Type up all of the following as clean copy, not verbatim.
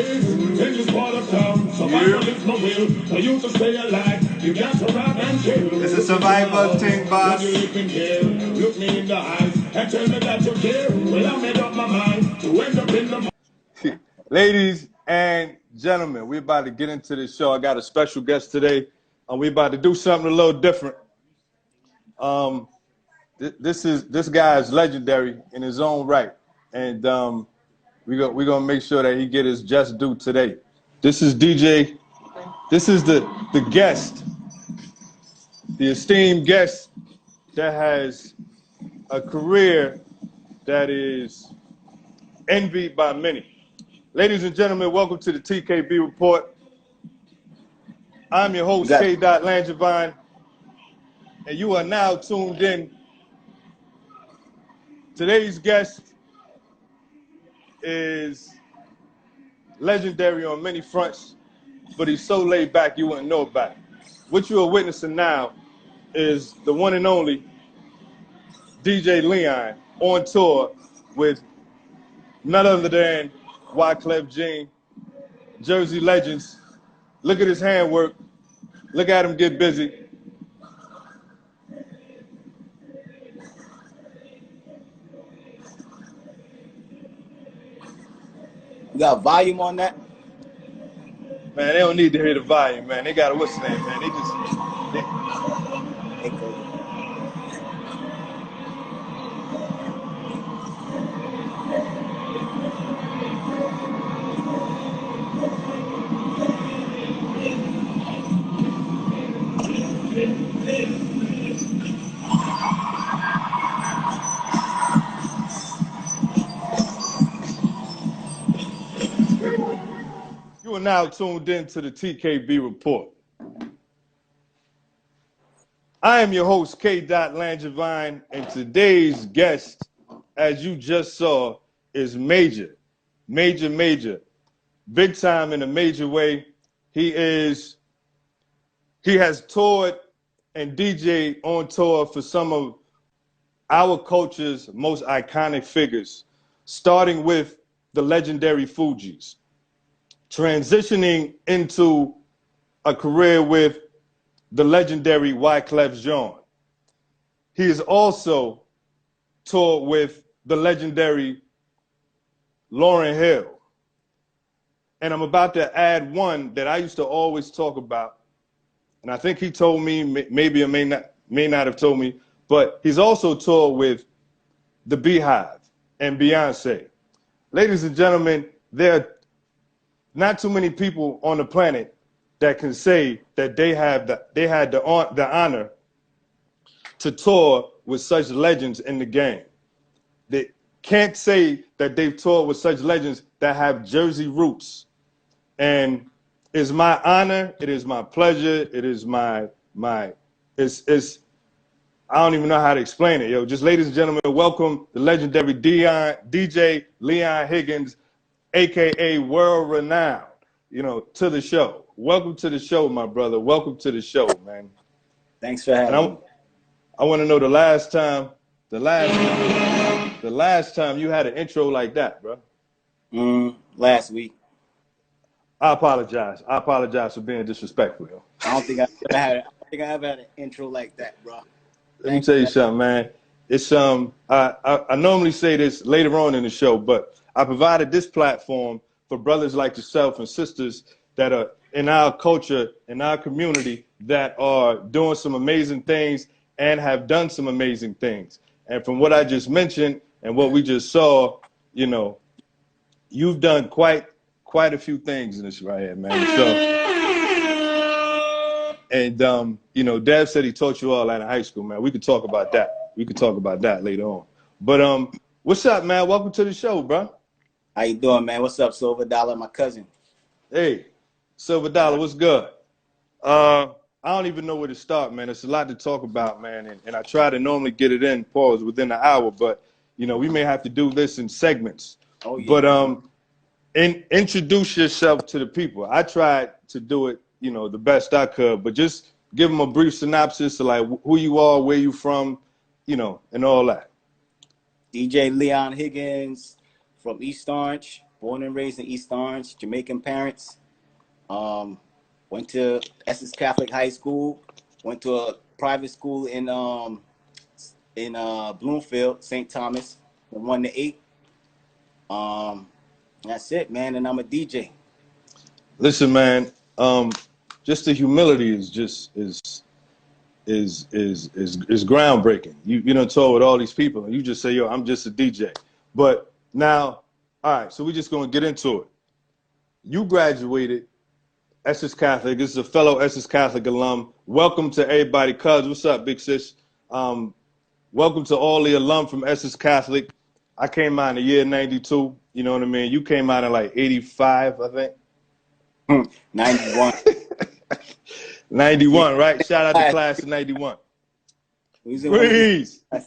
in this part of town. Survival is my will. For you to stay alive, you got to rob and kill. It's a survival thing, boss. Look me in the eyes and tell me that you care. Well, I made up my mind to end up in the... Ladies and gentlemen, we're about to get into this show. I got a special guest today. We're about to do something a little different. This guy is legendary in his own right, and we're gonna make sure that he get his just due today. This is DJ. This is the guest, the esteemed guest that has a career that is envied by many. Ladies and gentlemen, welcome to the TKB Report. I'm your host, K. Langevine, and you are now tuned in. Today's guest is legendary on many fronts, but he's so laid back you wouldn't know about it. What you are witnessing now is the one and only DJ Leon on tour with none other than Wyclef Jean, Jersey Legends. Look at his handwork. Look at him get busy. You got volume on that? Man, they don't need to hear the volume, man. They got a what's name, man. They just... You are now tuned in to the TKB Report. I am your host, K. Langevine, and today's guest, as you just saw, is major. Big time in a major way. He has toured and DJed on tour for some of our culture's most iconic figures, starting with the legendary Fugees, transitioning into a career with the legendary Wyclef Jean. He has also toured with the legendary Lauryn Hill. And I'm about to add one that I used to always talk about, and I think he told me, maybe or may not have told me, but he's also toured with the Beehive and Beyonce. Ladies and gentlemen, there are not too many people on the planet that can say that they had the honor to tour with such legends in the game. They can't say that they've toured with such legends that have Jersey roots. And it's my honor, it is my pleasure, it is it's I don't even know how to explain it, yo. Just ladies and gentlemen, welcome the legendary DJ Leon Higgins, AKA world renowned, to the show. Welcome to the show, my brother. Welcome to the show, man. Thanks for having me. I want to know the last time you had an intro like that, bro. Last week. I apologize. I apologize for being disrespectful, yo. I don't think I ever had an intro like that, bro. Let me tell you something, man. It's I normally say this later on in the show, but I provided this platform for brothers like yourself and sisters that are in our culture, in our community, that are doing some amazing things and have done some amazing things. And from what I just mentioned and what we just saw, you've done quite a few things in this right here, man. So, and Dev said he taught you all out of high school, man. We could talk about that. We could talk about that later on. But what's up, man? Welcome to the show, bro. How you doing, man? What's up, Silver Dollar, my cousin? Hey, Silver Dollar, what's good? I don't even know where to start, man. It's a lot to talk about, man, and I try to normally get it in, pause, within an hour, but we may have to do this in segments. Oh yeah. But introduce yourself to the people. I tried to do it, the best I could, but just give them a brief synopsis of like who you are, where you from, and all that. DJ Leon Higgins from East Orange, born and raised in East Orange, Jamaican parents. Went to Essex Catholic High School. Went to a private school in Bloomfield, St. Thomas, from 1 to 8. That's it, man. And I'm a DJ. Listen, man. Just the humility is just is groundbreaking. You done told with all these people, and you just say, "Yo, I'm just a DJ." But now, all right. So we're just gonna get into it. You graduated Essex Catholic. This is a fellow Essex Catholic alum. Welcome to everybody. Cuz, what's up, big sis? Welcome to all the alum from Essex Catholic. I came out in the year 92. You know what I mean? You came out in like 85, I think. 91. 91, right? Shout out to class of 91. Breeze. All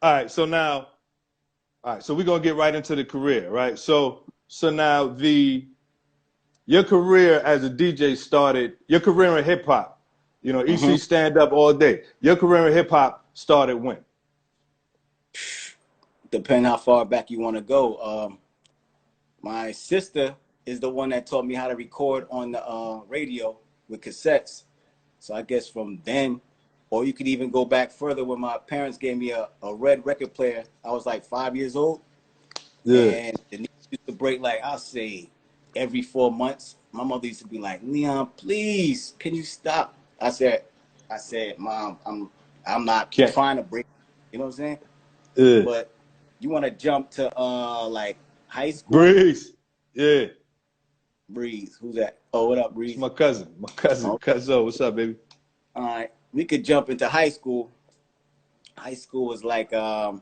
right, so now, so we're gonna get right into the career, right? So now your career as a DJ started, your career in hip hop, you know, EC stand up all day. Your career in hip hop started when? Depending how far back you want to go. My sister is the one that taught me how to record on the radio with cassettes. So I guess from then, or you could even go back further when my parents gave me a red record player. I was like 5 years old. Yeah. And the needle used to break, like, I'll say every 4 months. My mother used to be like, "Leon, please, can you stop?" I said, "Mom, I'm not trying to break." You know what I'm saying? Yeah. But you want to jump to like high school? Breeze. Yeah. Breeze. Who's that? Oh, what up, Breeze? It's my cousin. My cousin. Okay. Cuzzo, what's up, baby? All right. We could jump into high school. High school was like, there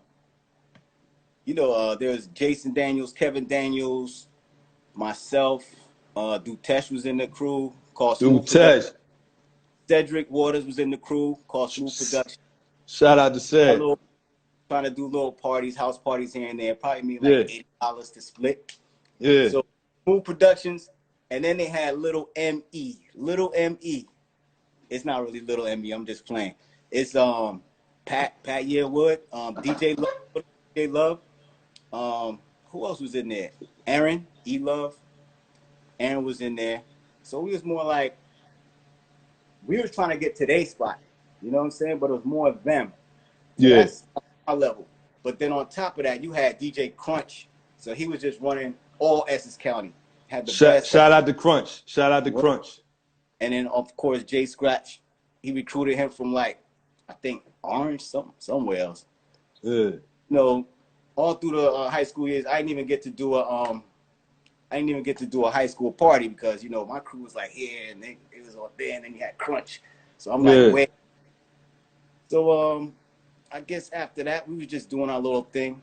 was Jason Daniels, Kevin Daniels, myself. Dutesh was in the crew. Called Smooth Production. Cedric Waters was in the crew. Called Smooth Production. Shout out to Ced. Trying to do little parties, house parties here and there. Probably me like $80 to split. Yeah. So Smooth Productions, and then they had Little M.E. Little M.E. It's not really Little M.E. I'm just playing. It's Pat Yearwood, DJ Love. Who else was in there? Aaron E. Love. Aaron was in there. So we was more like, we were trying to get to their spot. You know what I'm saying? But it was more of them. So that's our level. But then on top of that, you had DJ Crunch. So he was just running all Essex County. Had the best. Shout out to Crunch. Shout out to Crunch. And then, of course, Jay Scratch. He recruited him from, like, I think Orange, somewhere else. Yeah. You know, all through the high school years, I didn't even get to do a high school party because, you know, my crew was like here and it was all there, and then you had Crunch. So I'm like, wait. So I guess after that, we was just doing our little thing.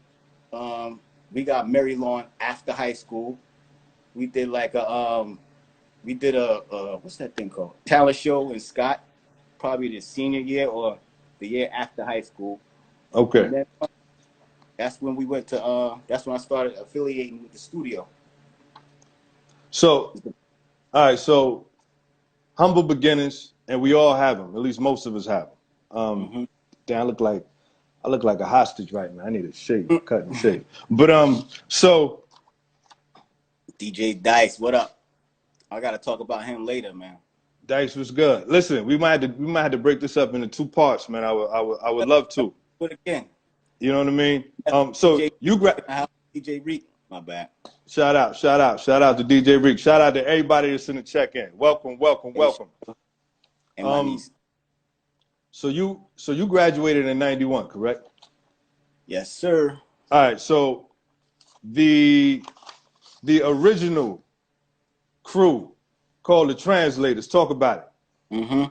We got Mary Lawn after high school. We did like a what's that thing called? Talent show in Scott, probably the senior year or the year after high school. Okay. And then, that's when we went to that's when I started affiliating with the studio. So, all right, so humble beginnings, and we all have them. At least most of us have them. Damn, I look like a hostage right now. I need a shave, cut and shave. But so DJ Dice, what up? I gotta talk about him later, man. Dice was good. Listen, we might have to break this up into 2 parts, man. I would love to. Do it again. You know what I mean? So DJ, you DJ Reek, my bad. Shout out to DJ Reek. Shout out to everybody that's in the check-in. Welcome. And my niece. So you graduated in 91, correct? Yes, sir. All right, so the original crew called the Translators. Talk about it.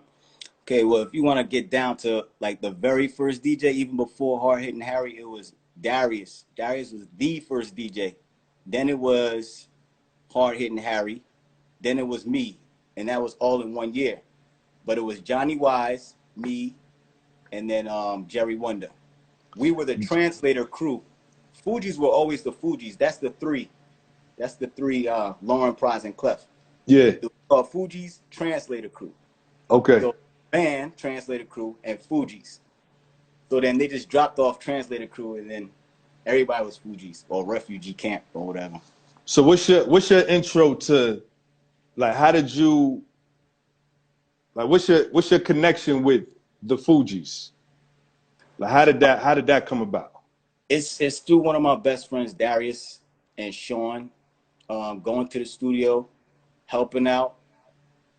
Okay, well, if you want to get down to like the very first DJ, even before Hard Hitting Harry, it was Darius. Darius was the first DJ. Then it was Hard Hitting Harry. Then it was me, and that was all in 1 year. But it was Johnny Wise, me, and then Jerry Wonder. We were the Translator crew. Fugees were always the Fugees. That's the three. Lauren, Prize, and Clef. Yeah. It was called Fugees Translator Crew. Okay. So band, Translator Crew, and Fugees. So then they just dropped off Translator Crew, and then everybody was Fugees or Refugee Camp or whatever. So what's your intro to, like, how did you, like, what's your connection with the Fugees? Like, how did that come about? It's through one of my best friends, Darius and Sean, going to the studio, helping out,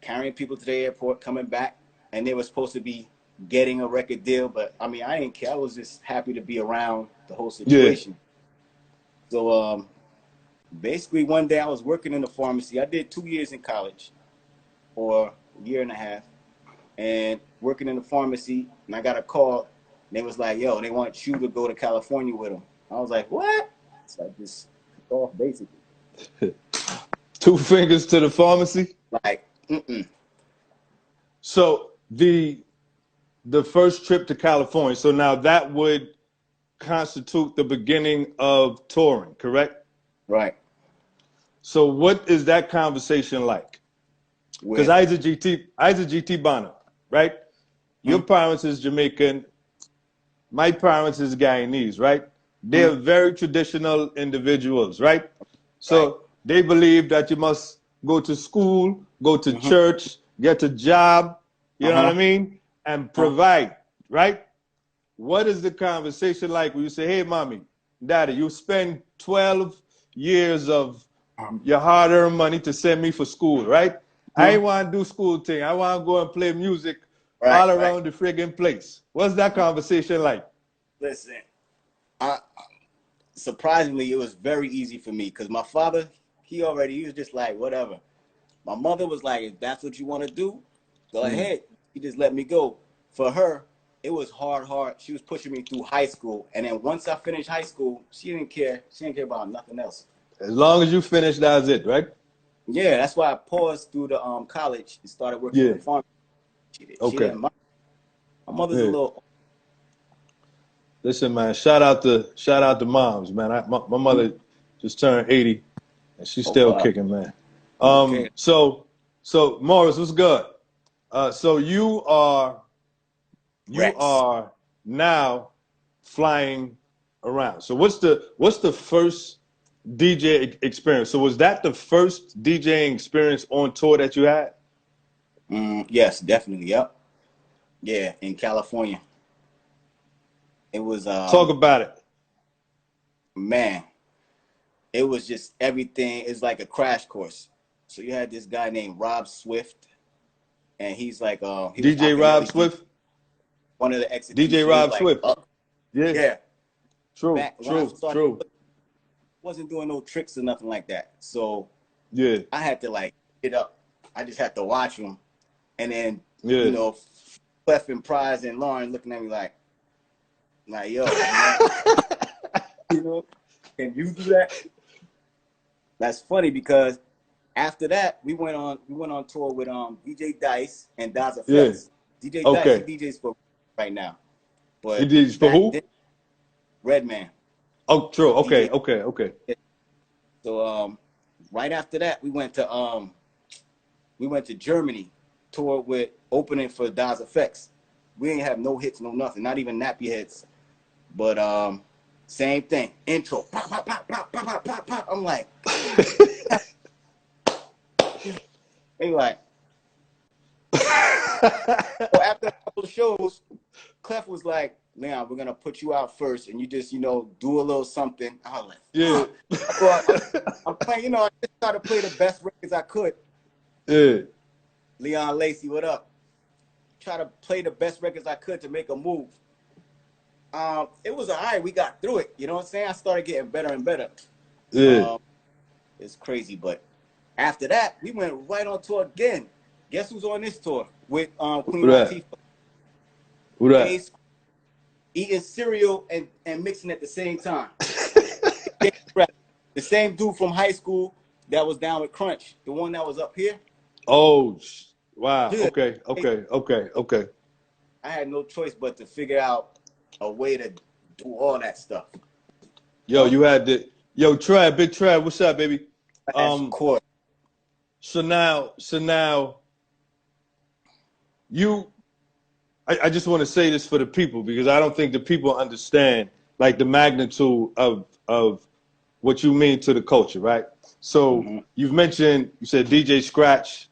carrying people to the airport, coming back, and they were supposed to be getting a record deal, but I mean, I didn't care. I was just happy to be around the whole situation. Yeah. So basically, one day I was working in the pharmacy. I did 2 years in college, or a year and a half, and working in the pharmacy, and I got a call. They was like, yo, they want you to go to California with them. I was like, what? So I just took off, basically. 2 fingers to the pharmacy? Like, So the first trip to California, so now that would constitute the beginning of touring, correct? Right. So what is that conversation like? Because I was a GT Bono, right? Your parents is Jamaican. My parents is Guyanese, right? They're very traditional individuals, right? So they believe that you must go to school, go to church, get a job, you know what I mean? And provide, right? What is the conversation like when you say, hey, mommy, daddy, you spend 12 years of your hard-earned money to send me for school, right? I ain't want to do school thing. I want to go and play music all around the friggin' place. What's that conversation like? Listen, surprisingly, it was very easy for me because my father, he was just like, whatever. My mother was like, if that's what you want to do, go ahead. He just let me go. For her, it was hard. She was pushing me through high school. And then once I finished high school, she didn't care. She didn't care about nothing else. As long as you finish, that's it, right? Yeah, that's why I paused through the college and started working in the farm. She didn't mind. My mother's a little. Listen, man, shout out to moms, man. My mother just turned 80 and she's still kicking, man. So Morris, what's good? So you are now flying around. So what's the first DJ experience? So was that the first DJing experience on tour that you had? Yes, definitely. Yep. Yeah, in California. It was talk about it. Man, it was just everything. It's like a crash course. So you had this guy named Rob Swift, and he's like DJ Rob Swift, one of the executioners. DJ Rob Swift. Yeah. True. Wasn't doing no tricks or nothing like that. So yeah, I had to like get up. I just had to watch him, and then you know, Clef and Prize and Lauren looking at me like yo, you know, can you do that? That's funny because after that we went on tour with DJ Dice and Daz Effects. DJ Dice, he DJs for right now. But he DJs for who? Redman. Oh, true. Okay. So right after that we went to Germany, toured with opening for Daz Effects. We ain't have no hits, no nothing, not even nappy hits. But same thing. Intro. Pop, pop, pop, pop, pop, pop, pop, pop. I'm like, they like. So after a couple of shows, Clef was like, man, we're gonna put you out first, and you just, do a little something. I was like, So I'm playing, I just tried to play the best records I could. Yeah. Leon Lacey, what up? Try to play the best records I could to make a move. It was all right. We got through it. You know what I'm saying? I started getting better and better. Yeah. It's crazy. But after that, we went right on tour again. Guess who's on this tour with Queen Latifah? Who that? Eating cereal and mixing at the same time. The same dude from high school that was down with Crunch. The one that was up here. Oh, wow. Dude, Okay. I had no choice but to figure out a way to do all that stuff. Yo, you had to. Yo, Trav, Big Trav, what's up, baby? Of course. So now, I just want to say this for the people because I don't think the people understand like the magnitude of what you mean to the culture, right? So you've mentioned, you said DJ Scratch,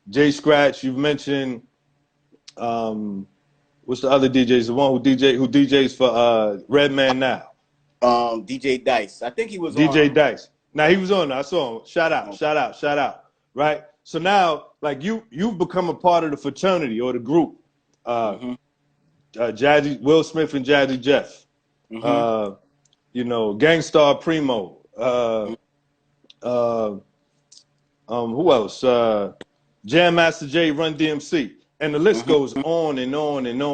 Jay Scratch. You've mentioned, what's the other DJs? The one who DJs for Redman now. DJ Dice. I think he was DJ on. Dice. Now he was on. I saw him. Shout out. Right. So now, like you've become a part of the fraternity or the group. Jazzy Will Smith and Jazzy Jeff. You know, Gangstar Primo. Who else? Jam Master Jay, Run DMC, and the list goes on and on and on.